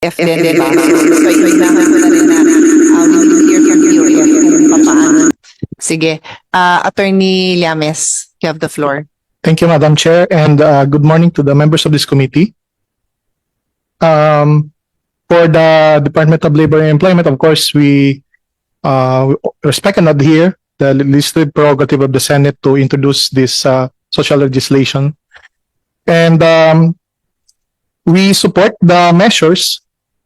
If then ba? So kailangan ko na rin na we need to hear from DOF kung paano. Sige. Attorney Llames, you have the floor. Thank you, Madam Chair, and good morning to the members of this committee. For the Department of Labor and Employment, of course, we respect and adhere the listed prerogative of the Senate to introduce this social legislation. And we support the measures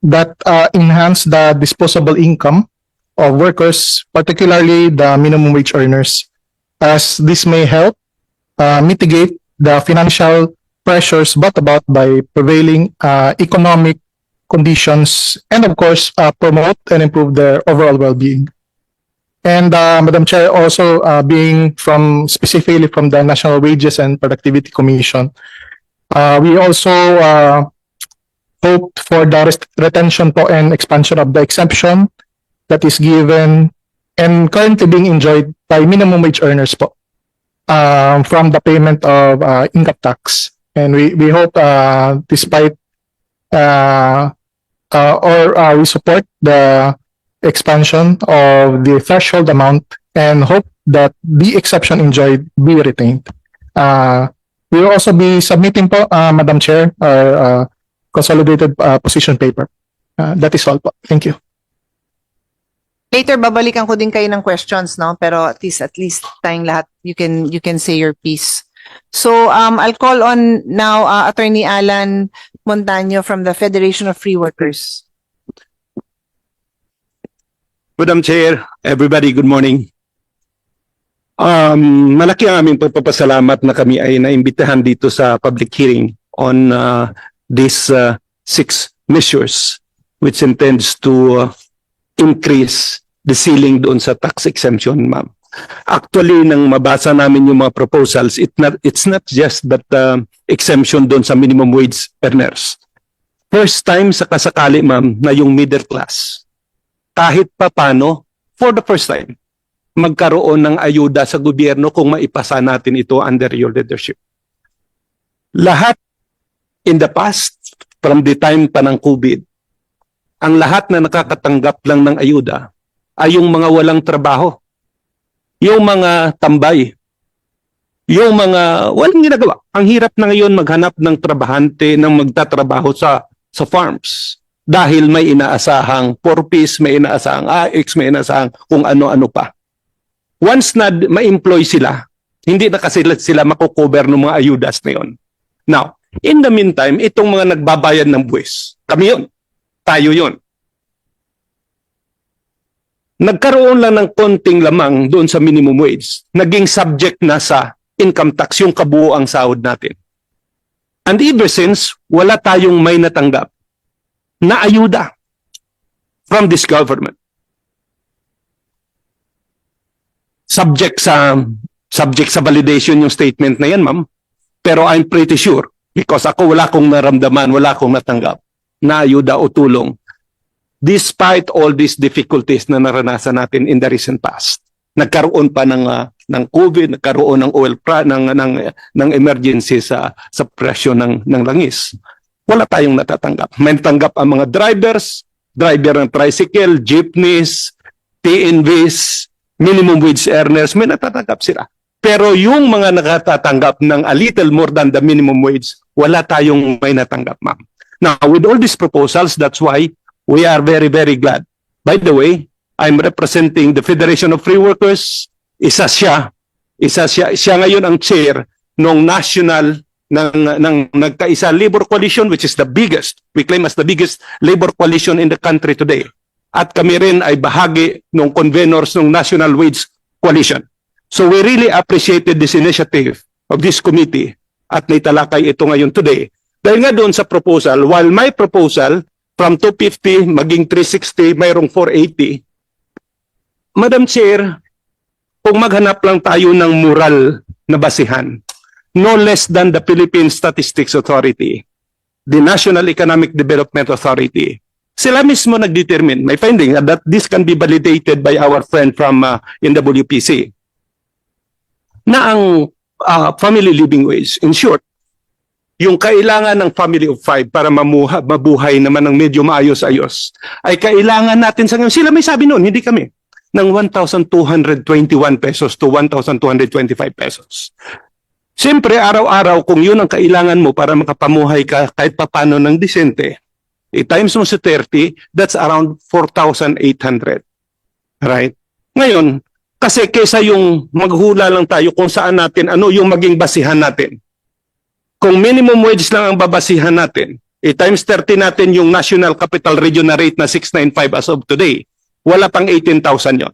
that enhance the disposable income of workers, particularly the minimum wage earners, as this may help mitigate the financial pressures brought about by prevailing economic conditions and, of course, promote and improve their overall well-being. And Madam Chair, also being specifically from the National Wages and Productivity Commission, we also hoped for the retention po and expansion of the exemption that is given and currently being enjoyed by minimum wage earners po from the payment of income tax. And we hope despite we support the expansion of the threshold amount and hope that the exception enjoyed be retained. We will also be submitting po, Madam Chair, our consolidated position paper. That is all po. Thank you. Later, babalikan ko din kayo ng questions, no? Pero at least tayong lahat, you can say your piece. So, I'll call on now Attorney Alan Montaño from the Federation of Free Workers. Madam Chair, everybody, good morning. Malaki ang aming pagpapasalamat na kami ay naimbitahan dito sa public hearing on these 6 measures which intends to increase the ceiling doon sa tax exemption, ma'am. Actually, nang mabasa namin yung mga proposals, it's not just that exemption doon sa minimum wage earners. First time sa kasakali, ma'am, na yung middle class, kahit pa paano, for the first time, magkaroon ng ayuda sa gobyerno kung maipasa natin ito under your leadership. Lahat in the past, from the time pa ng COVID, ang lahat na nakakatanggap lang ng ayuda ay yung mga walang trabaho, yung mga tambay, yung mga walang ginagawa. Ang hirap na ngayon maghanap ng trabahante ng magtatrabaho sa farms dahil may inaasahang porpis, may inaasahang AX, may inaasahang kung ano-ano pa. Once na ma-employ sila, hindi na kasi sila makukover ng mga ayudas na yun. Now, in the meantime, itong mga nagbabayad ng buwis, kami yun, tayo yun. Nagkaroon lang ng konting lamang doon sa minimum wage, naging subject na sa income tax yung kabuoang sahod natin. And ever since, wala tayong may natanggap na ayuda from this government. Subject sa validation yung statement na yan, ma'am. Pero I'm pretty sure, because ako wala kong naramdaman, wala kong natanggap na ayuda o tulong despite all these difficulties na naranasan natin in the recent past. Nagkaroon pa ng COVID, nagkaroon ng ng emergency sa presyo ng langis. Wala tayong natatanggap. May natanggap ang mga driver ng tricycle, jeepneys, TNVs, minimum wage earners, may natatanggap sila. Pero yung mga nakatatanggap ng a little more than the minimum wage, wala tayong may natanggap, ma'am. Now, with all these proposals, that's why we are very, very glad. By the way, I'm representing the Federation of Free Workers. Siya ngayon ang chair ng national ng nagkaisa labor coalition, which is the biggest, we claim as the biggest labor coalition in the country today. At kami rin ay bahagi ng convenors ng National Wage Coalition. So we really appreciated this initiative of this committee at naitalakay ito ngayon today. Dahil nga doon sa proposal, while my proposal from 250 maging 360, mayroong 480. Madam Chair, kung maghanap lang tayo ng moral na basihan, no less than the Philippine Statistics Authority, the National Economic Development Authority, sila mismo nag-determine, may finding that this can be validated by our friend from NWPC, na ang family living wage, in short, yung kailangan ng family of 5 para mabuhay naman ng medyo maayos-ayos, ay kailangan natin sa ngayon, sila may sabi noon, hindi kami, ng 1,221 pesos to 1,225 pesos. Siyempre, araw-araw, kung yun ang kailangan mo para makapamuhay ka kahit papano ng disente, times mo sa 30, that's around 4,800. Right? Ngayon, kasi kesa yung maghula lang tayo kung saan natin, ano yung maging basihan natin. Kung minimum wage lang ang babasihan natin, times 30 natin yung National Capital Region na rate na 695 as of today, wala pang 18,000 yun.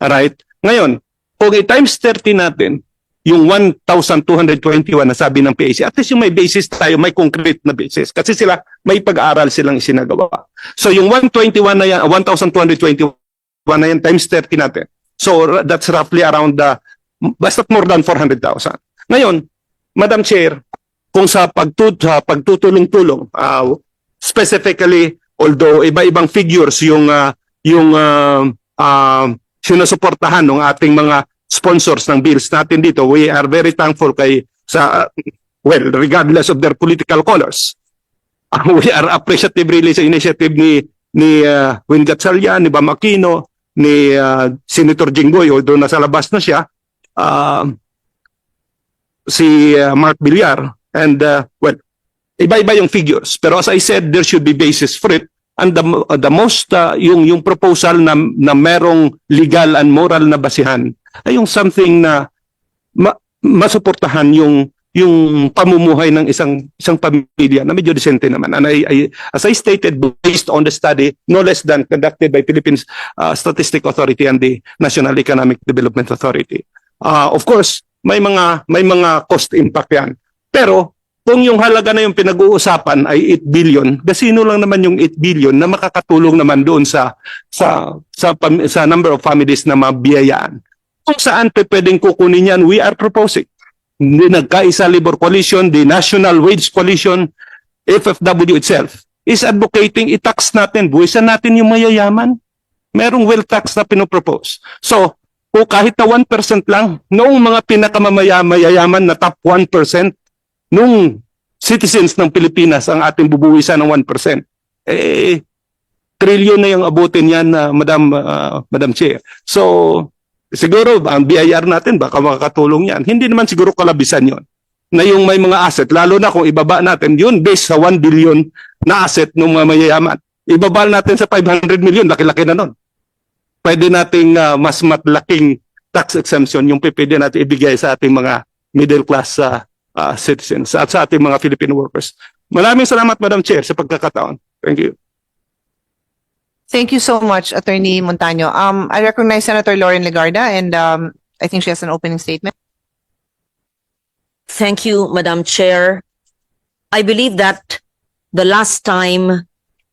Alright? Ngayon, kung times 30 natin, yung 1,221 na sabi ng PAC, at least yung may basis tayo, may concrete na basis. Kasi sila, may pag-aaral silang isinagawa. So yung 121 na yan, 1,221 na yan, times 30 natin. So that's roughly around, basta't more than 400,000. Ngayon, Madam Chair, kung sa pagtutulong-tulong, specifically, although iba-ibang figures yung sinusuportahan ng ating mga sponsors ng bills natin dito, we are very thankful well, regardless of their political colors. We are appreciative really sa initiative ni Win Gatchalian, ni Bam Aquino, ni Senator Jinggoy, although nasa labas na siya, si Mark Villar, and well, iba-iba yung figures. Pero as I said, there should be basis for it. And the most, yung proposal na merong legal and moral na basihan, ay yung something na masuportahan yung pamumuhay ng isang pamilya na medyo decente naman. And as I stated, based on the study, no less than conducted by Philippines Statistic Authority and the National Economic Development Authority. Of course, may mga cost impact yan. Pero kung yung halaga na yung pinag-uusapan ay 8 billion, gasino lang naman yung 8 billion na makakatulong naman doon sa number of families na mabiyayaan. Kung saan pwedeng kukunin yan, we are proposing. The Nagkaisa Labor Coalition, the National Wage Coalition, FFW itself, is advocating i-tax natin, buwisan natin yung mayayaman. Merong wealth tax na pinopropose. So, kung kahit na 1% lang, noong mga pinakamamayaman na top 1%, nung citizens ng Pilipinas ang ating bubuwisan ng 1%, trilyon na yung abutin yan, Madam Chair. So, siguro, ang BIR natin, baka makakatulong yan. Hindi naman siguro kalabisan yon na yung may mga asset, lalo na kung ibaba natin, yun based sa 1 billion na asset ng mga mayayaman. Ibaba natin sa 500 million, laki-laki na nun. Pwede nating mas matlaking tax exemption yung pwede natin ibigay sa ating mga middle class citizens at sa ating mga Filipino workers. Maraming salamat, Madam Chair, sa pagkakataon. Thank you. Thank you so much, Attorney Montaño. I recognize Senator Lauren Legarda, and I think she has an opening statement. Thank you, Madam Chair. I believe that the last time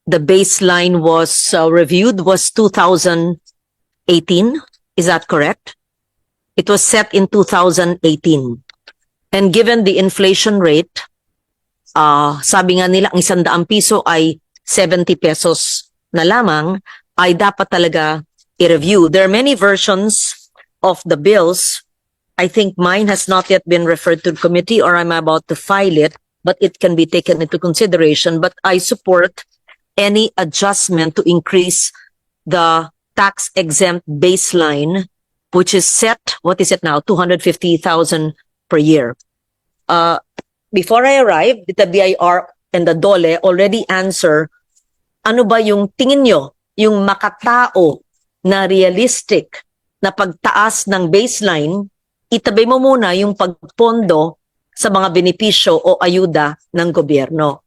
the baseline was reviewed was 2018. Is that correct? It was set in 2018. And given the inflation rate, sabi nga nila ang 100 piso ay 70 pesos na lamang, ay dapat talaga i-review. There are many versions of the bills. I think mine has not yet been referred to the committee, or I'm about to file it, but it can be taken into consideration. But I support any adjustment to increase the tax-exempt baseline, which is set, what is it now, 250,000 per year. Before I arrived, the BIR and the DOLE already answer, ano ba yung tingin nyo, yung makatao na realistic na pagtaas ng baseline, itabi mo muna yung pagpondo sa mga benepisyo o ayuda ng gobyerno.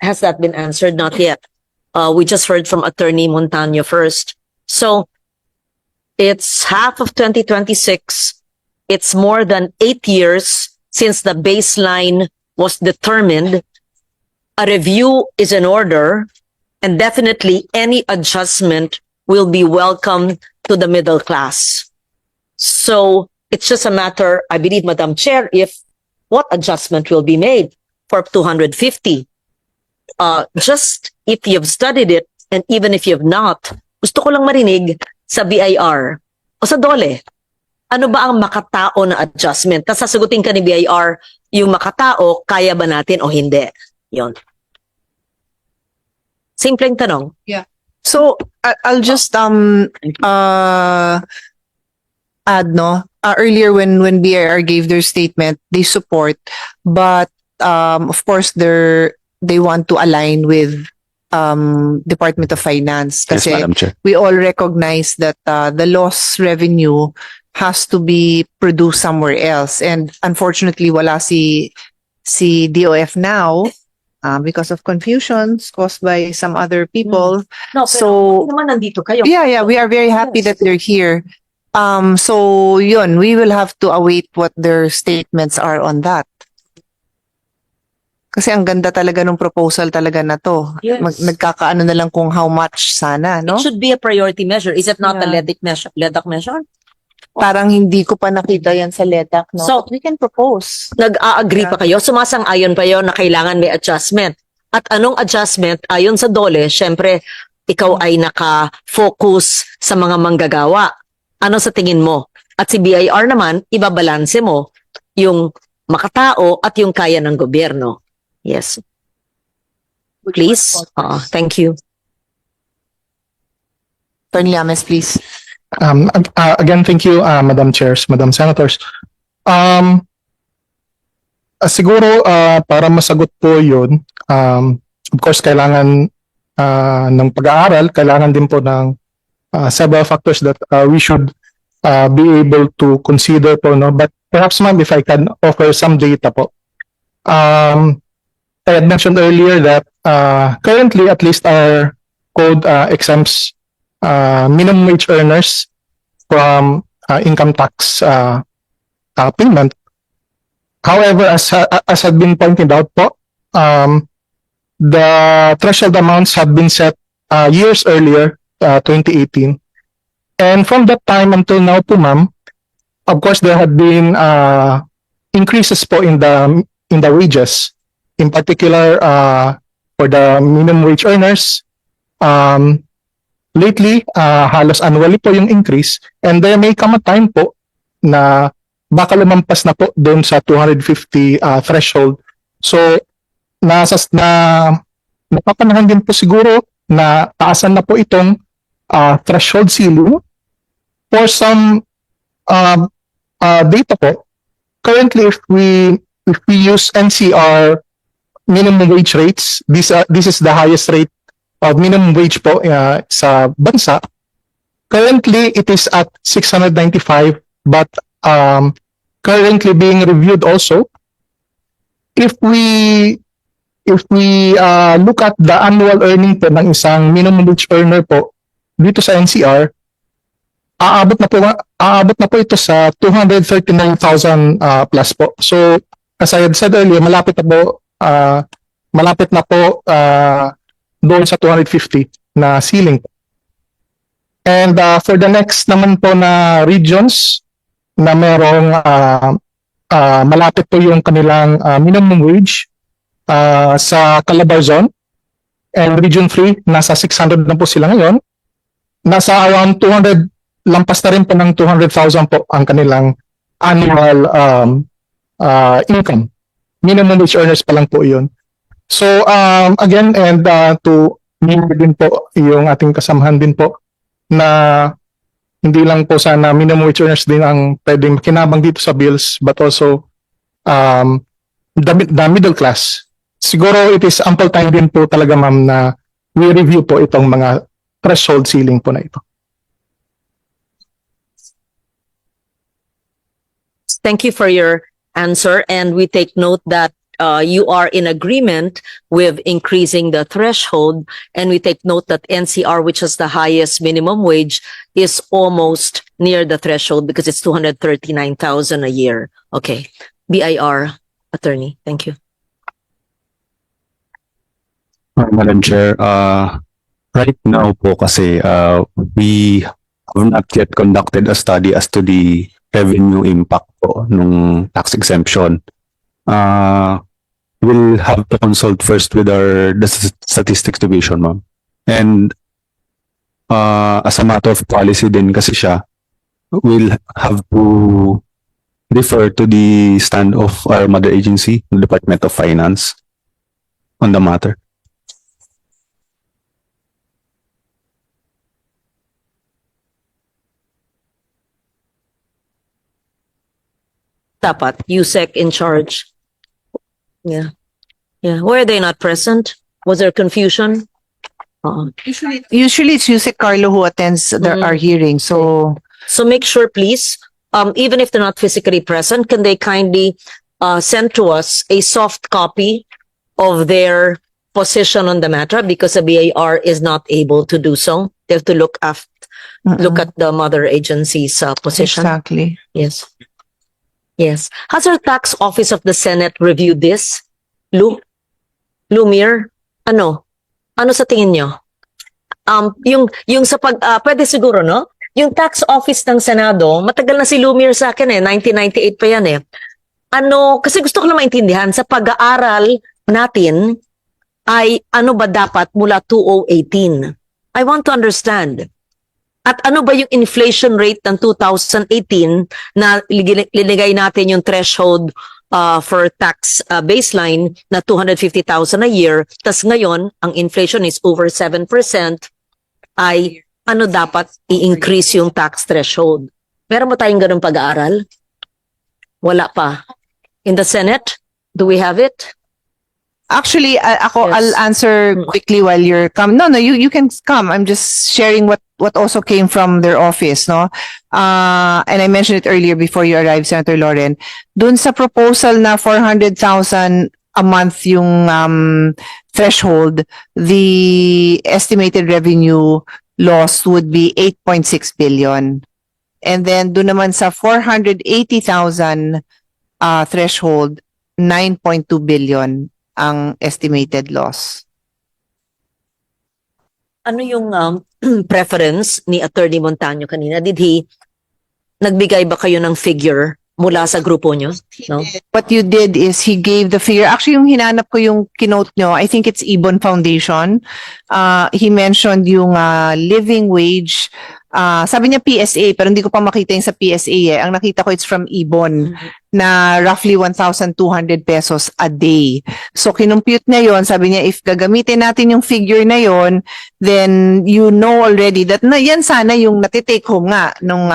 Has that been answered? Not yet. We just heard from Attorney Montaño first. So, it's half of 2026. It's more than 8 years since the baseline was determined. A review is in order, and definitely any adjustment will be welcome to the middle class. So, it's just a matter, I believe, Madam Chair, if what adjustment will be made for 250. Just if you've studied it, and even if you've not, gusto ko lang marinig sa BIR o sa DOLE. Ano ba ang makatao na adjustment? Tapos sasagutin ka ni BIR, yung makatao, kaya ba natin o hindi? Yon. Simpleng tanong. So I'll just add earlier when BIR gave their statement, they support, but of course they want to align with Department of Finance Yes, kasi Madam Chair. we all recognize that the lost revenue has to be produced somewhere else, and unfortunately wala si DOF now because of confusions caused by some other people. No, So- naman nandito kayo. Yeah, we are very happy that they're here. So yun, we will have to await what their statements are on that. Kasi ang ganda talaga ng proposal talaga na to. Yes. Nagkakaano na lang kung how much sana, no? It should be a priority measure. Is it not a Yeah. LEDAC measure? Parang hindi ko pa nakita yan sa LEDAC, no? So- But we can propose. Nag-a-agree pa kayo? Sumasang-ayon pa yun na kailangan may adjustment. At anong adjustment? Ayon sa DOLE, syempre, ikaw ay naka-focus sa mga manggagawa. Ano sa tingin mo? At si BIR naman, ibabalanse mo yung makatao at yung kaya ng gobyerno. Yes. Please. Thank you. Attorney Llames, please. Again, thank you, Madam Chairs, Madam Senators. Siguro, para masagot po yun, of course, kailangan ng pag-aaral, kailangan din po ng several factors that we should be able to consider po, no? But perhaps, ma'am, if I can offer some data po. I had mentioned earlier that currently, at least our code exempts minimum wage earners from income tax payment. However, as had been pointed out po, the threshold amounts have been set years earlier, 2018. And from that time until now po, ma'am, of course, there had been increases po in the wages. In particular, for the minimum wage earners, lately, halos annually po yung increase, and there may come a time po na baka lumampas na po doon sa 250 threshold. So, napapanahon din po siguro na taasan na po itong threshold ceiling. For some data po, currently if we use NCR minimum wage rates, this is the highest rate of minimum wage po sa bansa. Currently, it is at 695, but currently being reviewed also. If we look at the annual earning po ng isang minimum wage earner po dito sa NCR, aabot na po ito sa 239,000 plus po. So, as I had said earlier, malapit na po doon sa 250 na ceiling. And for the next naman po na regions na merong malapit po yung kanilang minimum wage sa Calabarzon and Region 3, nasa 600 na po sila ngayon. Nasa around 200, lampas na rin po ng 200,000 po ang kanilang annual income. Minimum wage earners pa lang po yun. So, again, and to mirror din po yung ating kasamahan din po na hindi lang po sana minimum wage earners din ang pwedeng makinabang dito sa bills, but also the middle class. Siguro it is ample time din po talaga, ma'am, na we review po itong mga threshold ceiling po na ito. Thank you for your answer, and we take note that you are in agreement with increasing the threshold, and we take note that NCR, which is the highest minimum wage, is almost near the threshold because it's 239,000 a year. Okay. BIR attorney, thank you. Madam Chair, right now po kasi we have not yet conducted a study as to the revenue impact po nung tax exemption. We'll have to consult first with the statistics division, ma'am. And as a matter of policy din kasi siya, we'll have to defer to the stand of our mother agency, the Department of Finance, on the matter. Dapat, USEC in charge. Yeah. Yeah. Were they not present? Was there confusion? Usually it's Yusek Carlo who attends our hearing. So So make sure, please, even if they're not physically present, can they kindly send to us a soft copy of their position on the matter, because the BAR is not able to do so. They have to look at the mother agency's position. exactly. Yes. Yes. Has our tax office of the Senate reviewed this? Lumir, ano? Ano sa tingin nyo? Yung sa pwede siguro, no? Yung tax office ng Senado, matagal na si Lumir sa akin 1998 pa yan Ano, kasi gusto ko lang maintindihan, sa pag-aaral natin, ay ano ba dapat mula 2018? I want to understand. At ano ba yung inflation rate ng 2018 na linigay natin yung threshold for tax baseline na 250,000 a year, tas ngayon ang inflation is over 7%, ay ano dapat i-increase yung tax threshold? Meron ba tayong ganung pag-aaral? Wala pa. In the Senate, do we have it? Actually, ako, Yes. I'll answer quickly while you're come. No, you can come. I'm just sharing what also came from their office, no? And I mentioned it earlier before you arrived, Senator Loren. Dun sa proposal na 400,000 a month yung threshold, the estimated revenue loss would be 8.6 billion. And then dun naman sa 480,000 threshold, 9.2 billion ang estimated loss. Ano yung preference ni Attorney Montaño kanina? Nagbigay ba kayo ng figure mula sa grupo nyo? No? What you did is he gave the figure. Actually, yung hinanap ko yung kinote nyo, I think it's Ibon Foundation. He mentioned yung living wage. Sabi niya PSA, pero hindi ko pa makita yung sa PSA Ang nakita ko, it's from Ibon, na roughly 1,200 pesos a day. So, kinumpute niya yon. Sabi niya, if gagamitin natin yung figure na yon, then you know already that na yan sana yung natitake home nga nung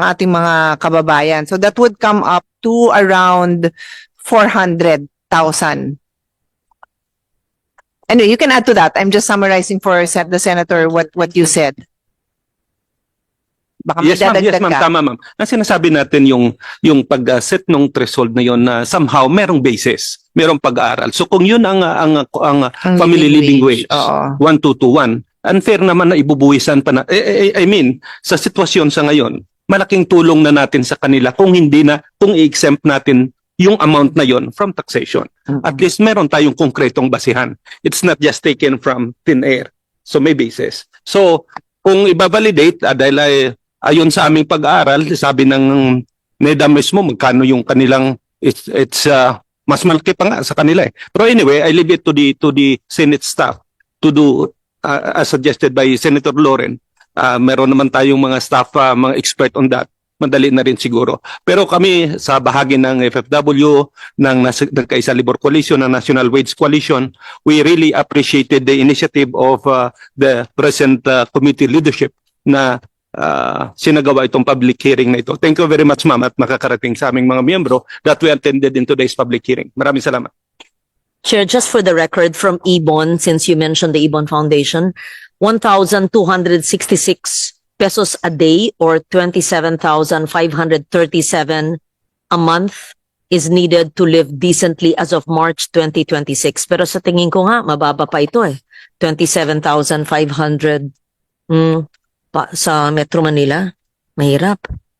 ating mga kababayan. So, that would come up to around 400,000. Anyway, you can add to that. I'm just summarizing for the senator what you said. Baka may Yes, ma'am. Yes, dadagdag ma'am. ka. Tama, ma'am. Ang sinasabi natin yung pag-set ng threshold na yon na somehow merong basis, merong pag-aaral. So kung yun ang Ang family living wage, Oo. 1,221, unfair naman na ibubuwisan pa na, I mean, sa sitwasyon sa ngayon, malaking tulong na natin sa kanila kung i-exempt natin yung amount na yon from taxation. At least meron tayong konkretong basihan. It's not just taken from thin air. So may basis. So kung i-validate, dahil ayon sa aming pag-aaral, sabi ng NEDA mismo, magkano yung kanilang, it's mas malaki pa nga sa kanila Pero anyway, I leave it to the Senate staff to do, as suggested by Senator Loren. Meron naman tayong mga staff, mga expert on that. Madali na rin siguro. Pero kami sa bahagi ng FFW, ng Kaisa Labor Coalition, ng National Wage Coalition, we really appreciated the initiative of the present committee leadership na sinagawa itong public hearing na ito. Thank you very much, ma'am, at makakarating sa aming mga miyembro that we attended in today's public hearing. Maraming salamat. Chair, just for the record from Ibon, since you mentioned the Ibon Foundation, 1,266 pesos a day or 27,537 a month is needed to live decently as of March 2026. Pero sa tingin ko nga, mababa pa ito 27,500 sa Metro Manila. Mahirap.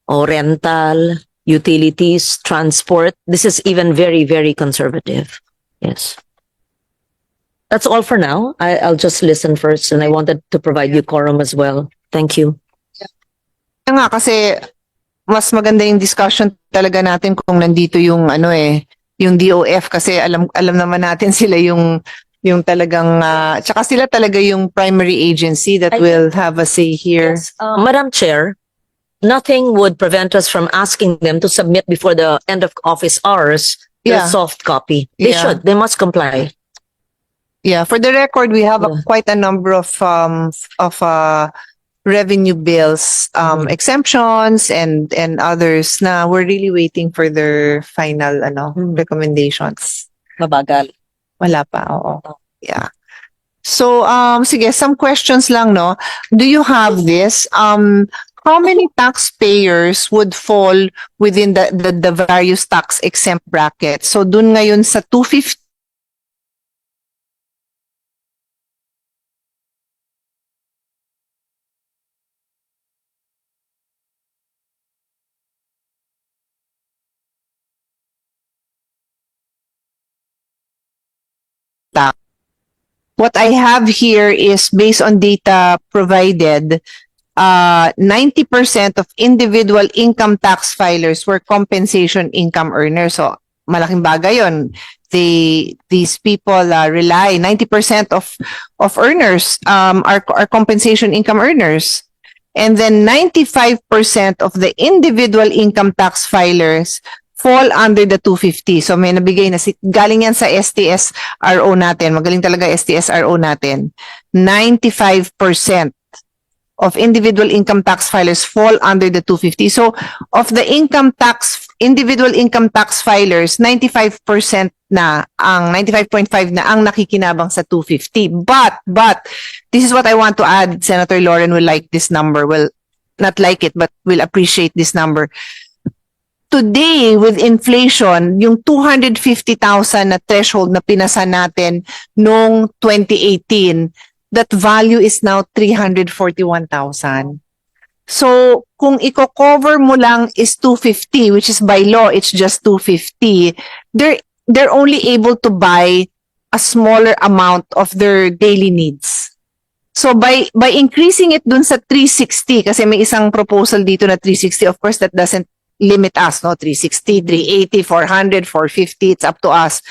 O rental, utilities, transport. This is even very, very conservative. Yes. That's all for now. I'll just listen first, and I wanted to provide you quorum as well. Thank you. Kaya nga kasi mas maganda yung discussion talaga natin kung nandito yung yung DOF kasi alam naman natin sila yung talagang tsaka sila talaga yung primary agency that I- will have a say here. Madam Chair, nothing would prevent us from asking them to submit before the end of office hours the Yeah. soft copy. They Yeah. should. They must comply. Yeah, for the record, we have Yeah. quite a number of revenue bills, exemptions and others na we're really waiting for their final recommendations. Mabagal. Wala pa, oo. Yeah. So, sige, some questions lang, no? Do you have this? How many taxpayers would fall within the various tax exempt brackets? So, dun ngayon sa 250, what I have here is based on data provided, 90% of individual income tax filers were compensation income earners. So, malaking bagay yun. These people rely, 90% of earners are compensation income earners. And then 95% of the individual income tax filers fall under the 250. So may nabigay na galing yan sa STS-RO natin. Magaling talaga STS-RO natin. 95% of individual income tax filers fall under the 250. So of the individual income tax filers, 95% na ang 95.5 na ang nakikinabang sa 250. But this is what I want to add. Senator Lauren will like this number. Well, not like it, but will appreciate this number. Today, with inflation, yung 250,000 na threshold na pinasa natin noong 2018, that value is now 341,000. So, kung i-cover mo lang is 250, which is by law, it's just 250, they're only able to buy a smaller amount of their daily needs. So, by increasing it dun sa 360, kasi may isang proposal dito na 360, of course, that doesn't limit us, no? 360, 380, 400, 450, it's up to us.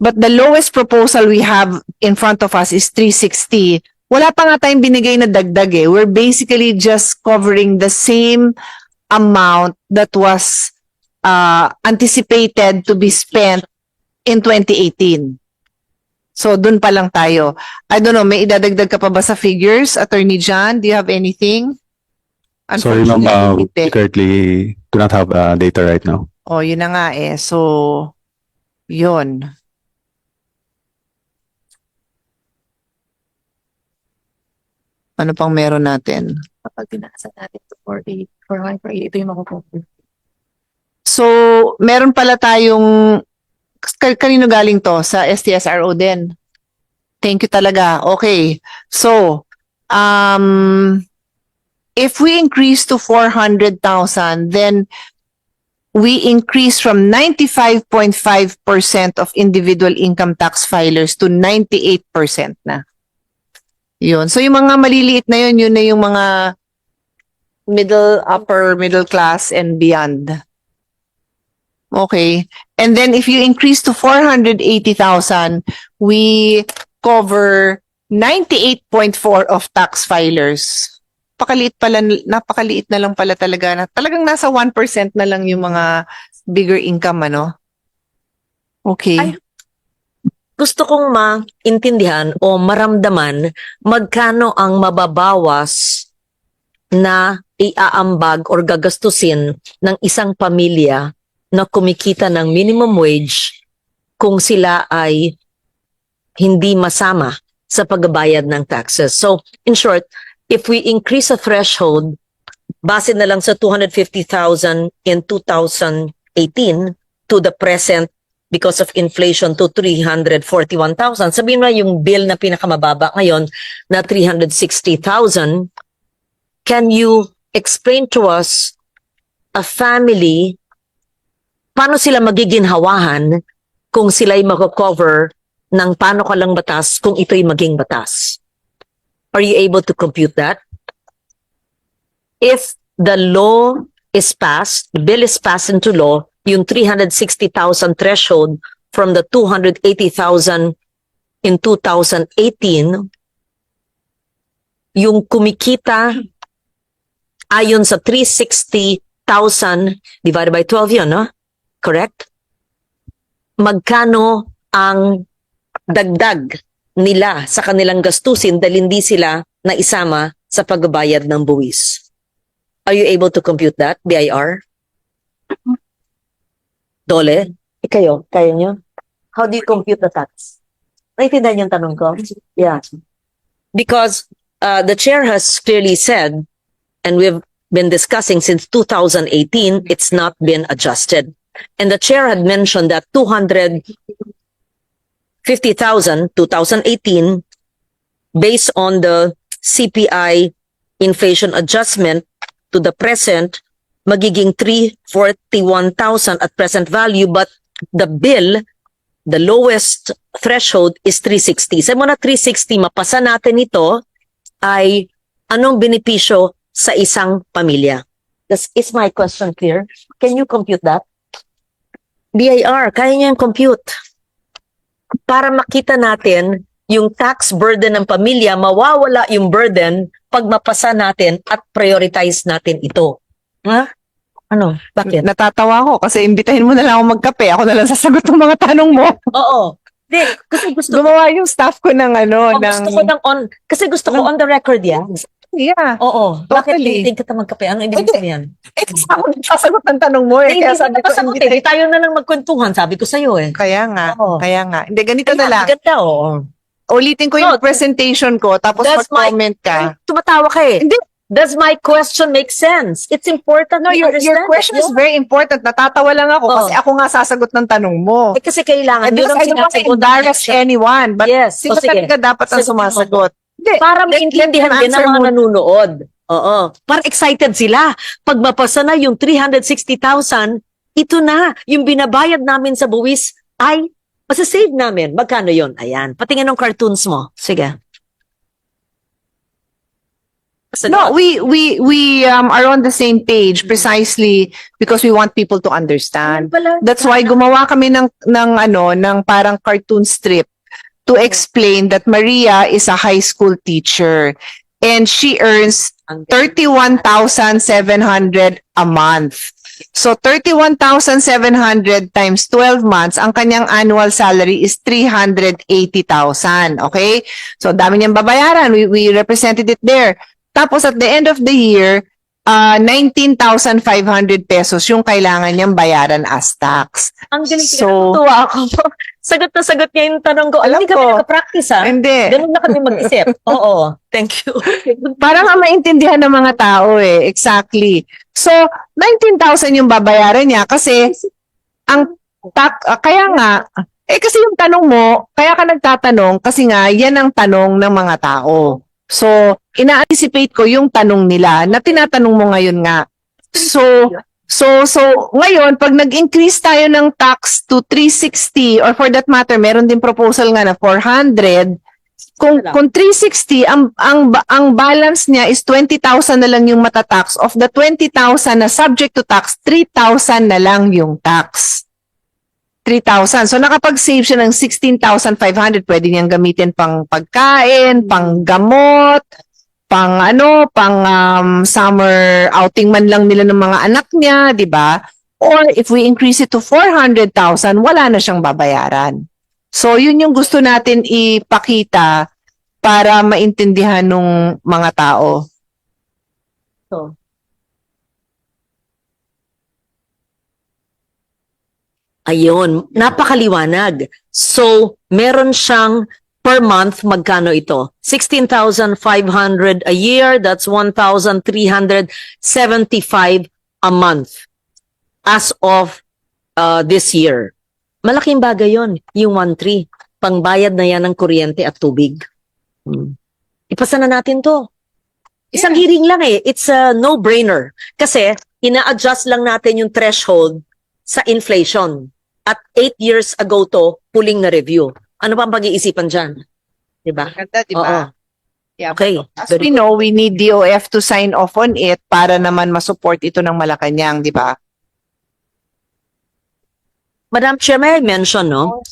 But the lowest proposal we have in front of us is 360. Wala pa nga tayong binigay na dagdag eh. We're basically just covering the same amount that was anticipated to be spent in 2018. So, dun pa lang tayo. I don't know, may idadagdag ka pa ba sa figures? Attorney John, do you have anything? Sorry, ma'am, Unfortunately, we currently do not have data right now. oh, yun na nga eh. So, yun. Ano pang meron natin? Kapag tinasa natin to 4,848, ito yung makukuha. So, meron pala tayong, kanino galing to? Sa STS-RO din. Thank you talaga. Okay. So, if we increase to 400,000, then we increase from 95.5% of individual income tax filers to 98% na. Yun. So, yung mga maliliit na yun, yun na yung mga upper middle class and beyond. Okay. And then if you increase to 480,000, we cover 98.4 of tax filers. Napakaliit na lang pala talaga. Talagang nasa 1% na lang yung mga bigger income, ano? Okay. Ay. Gusto kong maintindihan o maramdaman magkano ang mababawas na iaambag or gagastusin ng isang pamilya na kumikita ng minimum wage kung sila ay hindi masama sa pagbabayad ng taxes. So, in short, if we increase a threshold, base na lang sa 250,000 in 2018 to the present because of inflation to 341,000. Sabihin mo yung bill na pinakamababa ngayon na 360,000. Can you explain to us a family, paano sila magiginhawahan kung sila'y mag-cover ng paano ka lang batas kung ito'y maging batas? Are you able to compute that? If the law is passed, the bill is passed into law, yung 360,000 threshold from the 280,000 in 2018, yung kumikita ayon sa 360,000 divided by 12 yun, no? Correct? Magkano ang dagdag nila sa kanilang gastusin dahil hindi sila naisama sa pagbabayad ng buwis? Are you able to compute that, BIR? Dole? Kayo? Kaya nyo? How do you compute the tax? Naintindihan yung tanong ko? Yeah. Because the chair has clearly said, and we've been discussing since 2018, it's not been adjusted. And the chair had mentioned that 250,000, 2018, based on the CPI inflation adjustment to the present, magiging 341,000 at present value, but the bill, the lowest threshold is 360. Sa muna 360, mapasa natin ito, ay anong benepisyo sa isang pamilya? Is my question clear? Can you compute that? BIR, kaya niya yung compute. Para makita natin yung tax burden ng pamilya, mawawala yung burden pag mapasa natin at prioritize natin ito. Ha? Ano? Bakit? Natatawa ko kasi imbitahin mo na lang ako magkape. Ako na lang sasagot ng mga tanong mo. Oo. Di, kasi gusto Gumawa yung staff ko ng ano, ng... gusto ko kasi gusto ko on the record yan. Yeah. Oo. Bakit Totally. hindi kita magkape? Ano ibig Hindi. sabihin? Eh, kasi ako nagsasagot ng tanong mo eh. Hindi Kaya kita sabi ko, napasagot eh. imbitahin. Di tayo na lang magkwentuhan, sabi ko sa'yo eh. Kaya nga. Oo. Kaya nga. Hindi, ganito na Kaya, lang. Ganda, oo. Ulitin ko yung No, presentation ko, tapos that's mag-comment ka. Tumatawa ka eh. Hindi. Does my question make sense? It's important No, to your understand question it. is very important. Natatawa lang ako Oo. kasi ako nga sasagot ng tanong mo. Eh, kasi kailangan. And Yun because ang I don't want to sinasagot ng embarrass question. anyone. But Yes. sino O, sige. talaga dapat ang Sagot mo. sumasagot? Hindi. Para Let maintindihan them din ng answer mga mo. nanonood. Oo. Para excited sila. Pag mapasa na yung 360,000, ito na. Yung binabayad namin sa buwis ay masasave namin. Magkano yon? Ayan. Patingin ng cartoons mo. Sige. No, we are on the same page precisely because we want people to understand. That's why gumawa kami ng parang cartoon strip to explain that Maria is a high school teacher and she earns 31,700 a month. So 31,700 times 12 months, ang kanyang annual salary is 380,000. Okay? So dami niyang babayaran. We represented it there. Tapos at the end of the year, 19,500 pesos yung kailangan niyang bayaran as tax. Ang galing. So- Tuwa ako. Sagot na sagot niya yung tanong ko. Alam Hindi kami ko. nakapractice ha. Hindi. Ganun na kami mag-isip. Oo. Thank you. Para nga maintindihan ng mga tao eh. Exactly. So, 19,000 yung babayaran niya kasi kaya nga, kasi yung tanong mo, kaya ka nagtatanong kasi nga yan ang tanong ng mga tao. So, ina-anticipate ko yung tanong nila na tinatanong mo ngayon nga. So ngayon, pag nag-increase tayo ng tax to 360 or for that matter, meron din proposal nga na 400, kung 360 ang balance niya is 20,000 na lang yung matatax. Of the 20,000 na subject to tax, 3,000 na lang yung tax. 3,000. So nakapag-save siya ng 16,500, pwede niyang gamitin pang pagkain, pang gamot, pang summer outing man lang nila ng mga anak niya, 'di ba? Or if we increase it to 400,000, wala na siyang babayaran. So yun yung gusto natin ipakita para maintindihan ng mga tao. Ayun, napakaliwanag. So, meron siyang per month, magkano ito? 16,500 a year, that's 1,375 a month as of this year. Malaking bagay yon, yung 1,300. Pangbayad na yan ng kuryente at tubig. Ipasa na natin to. Isang hearing lang eh. It's a no-brainer. Kasi, ina-adjust lang natin yung threshold sa inflation. At 8 years ago to, huling na review. Ano pa ang pag-iisipan dyan? Diba? Ganda, di Oo. ba? Yeah. Okay. As Very we know, we need DOF to sign off on it para naman masupport ito ng Malacanang, di ba? Madam Chair, may I mention, no?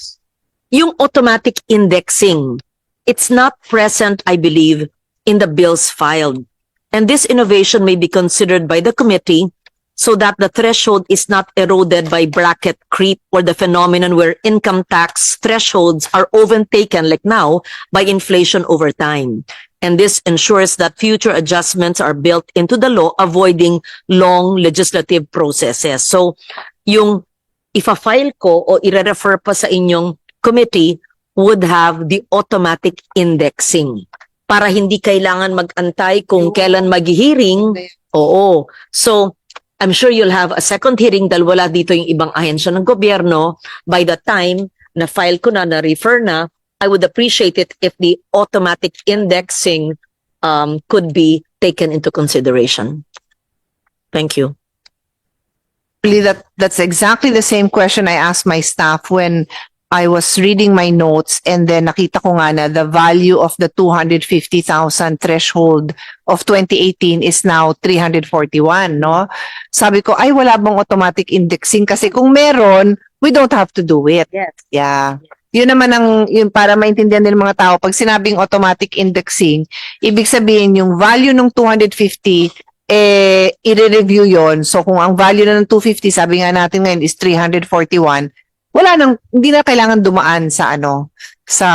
Yung automatic indexing, it's not present, I believe, in the bills filed. And this innovation may be considered by the committee so that the threshold is not eroded by bracket creep or the phenomenon where income tax thresholds are overtaken, like now, by inflation over time. And this ensures that future adjustments are built into the law, avoiding long legislative processes. So, yung ifa-file ko o i-refer pa sa inyong committee would have the automatic indexing para hindi kailangan mag-antay kung kailan mag-hearing. Oo. So, I'm sure you'll have a second hearing dahil wala dito yung ibang ahensya ng gobyerno. By the time na file ko na refer na, I would appreciate it if the automatic indexing could be taken into consideration. Thank you. Really, that's exactly the same question I asked my staff when I was reading my notes, and then nakita ko nga na the value of the 250,000 threshold of 2018 is now 341, no? Sabi ko, ay wala bang automatic indexing? Kasi kung meron, we don't have to do it. Yes. Yeah. Yun naman yun para maintindihan din ng mga tao. Pag sinabing automatic indexing, ibig sabihin yung value ng 250, i-review yon. So kung ang value na ng 250, sabi nga natin ngayon is 341, hindi na kailangan dumaan sa sa